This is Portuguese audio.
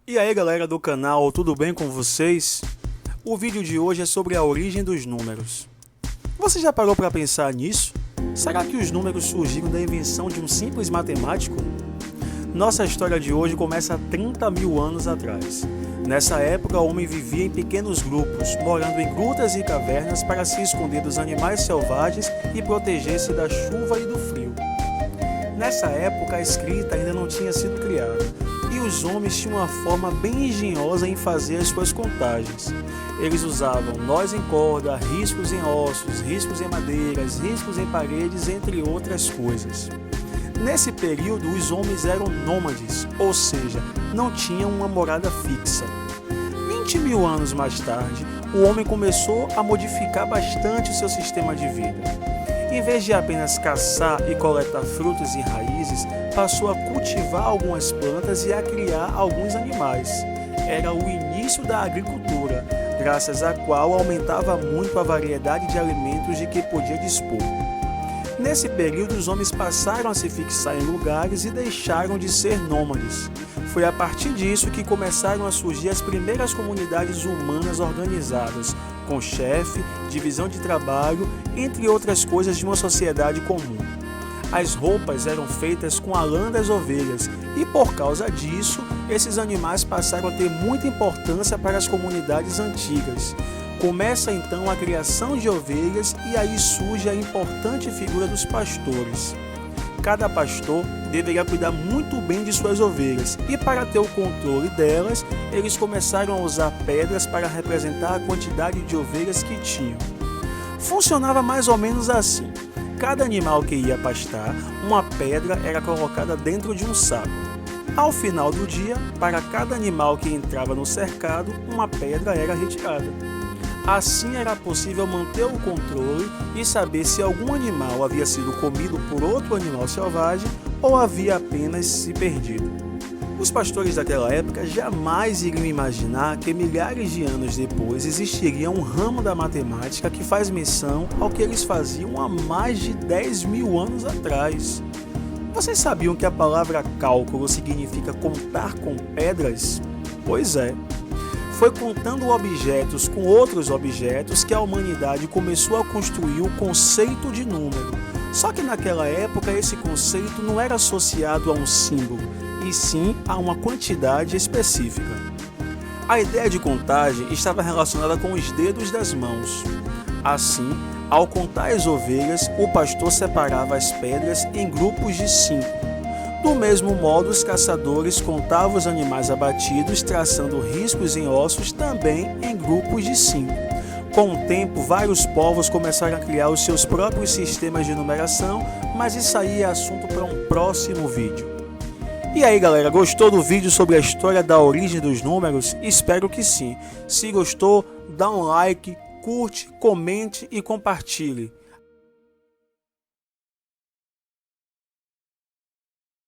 E aí galera do canal, tudo bem com vocês? O vídeo de hoje é sobre a origem dos números. Você já parou para pensar nisso? Será que os números surgiram da invenção de um simples matemático? Nossa história de hoje começa há 30 mil anos atrás. Nessa época, o homem vivia em pequenos grupos, morando em grutas e cavernas para se esconder dos animais selvagens e proteger-se da chuva e do frio. Nessa época, a escrita ainda não tinha sido criada, e os homens tinham uma forma bem engenhosa em fazer as suas contagens. Eles usavam nós em corda, riscos em ossos, riscos em madeiras, riscos em paredes, entre outras coisas. Nesse período, os homens eram nômades, ou seja, não tinham uma morada fixa. 20 mil anos mais tarde, o homem começou a modificar bastante o seu sistema de vida. Em vez de apenas caçar e coletar frutos e raízes, passou a cultivar algumas plantas e a criar alguns animais. Era o início da agricultura, graças à qual aumentava muito a variedade de alimentos de que podia dispor. Nesse período, os homens passaram a se fixar em lugares e deixaram de ser nômades. Foi a partir disso que começaram a surgir as primeiras comunidades humanas organizadas, com chefe, divisão de trabalho, entre outras coisas de uma sociedade comum. As roupas eram feitas com a lã das ovelhas e, por causa disso, esses animais passaram a ter muita importância para as comunidades antigas. Começa então a criação de ovelhas e aí surge a importante figura dos pastores. Cada pastor deveria cuidar muito bem de suas ovelhas e, para ter o controle delas, eles começaram a usar pedras para representar a quantidade de ovelhas que tinham. Funcionava mais ou menos assim: cada animal que ia pastar, uma pedra era colocada dentro de um saco. Ao final do dia, para cada animal que entrava no cercado, uma pedra era retirada. Assim era possível manter o controle e saber se algum animal havia sido comido por outro animal selvagem ou havia apenas se perdido. Os pastores daquela época jamais iriam imaginar que milhares de anos depois existiria um ramo da matemática que faz menção ao que eles faziam há mais de 10 mil anos atrás. Vocês sabiam que a palavra cálculo significa contar com pedras? Pois é. Foi contando objetos com outros objetos que a humanidade começou a construir o conceito de número. Só que naquela época esse conceito não era associado a um símbolo, e sim a uma quantidade específica. A ideia de contagem estava relacionada com os dedos das mãos. Assim, ao contar as ovelhas, o pastor separava as pedras em grupos de 5. Do mesmo modo, os caçadores contavam os animais abatidos, traçando riscos em ossos também em grupos de 5. Com o tempo, vários povos começaram a criar os seus próprios sistemas de numeração, mas isso aí é assunto para um próximo vídeo. E aí galera, gostou do vídeo sobre a história da origem dos números? Espero que sim. Se gostou, dá um like, curte, comente e compartilhe.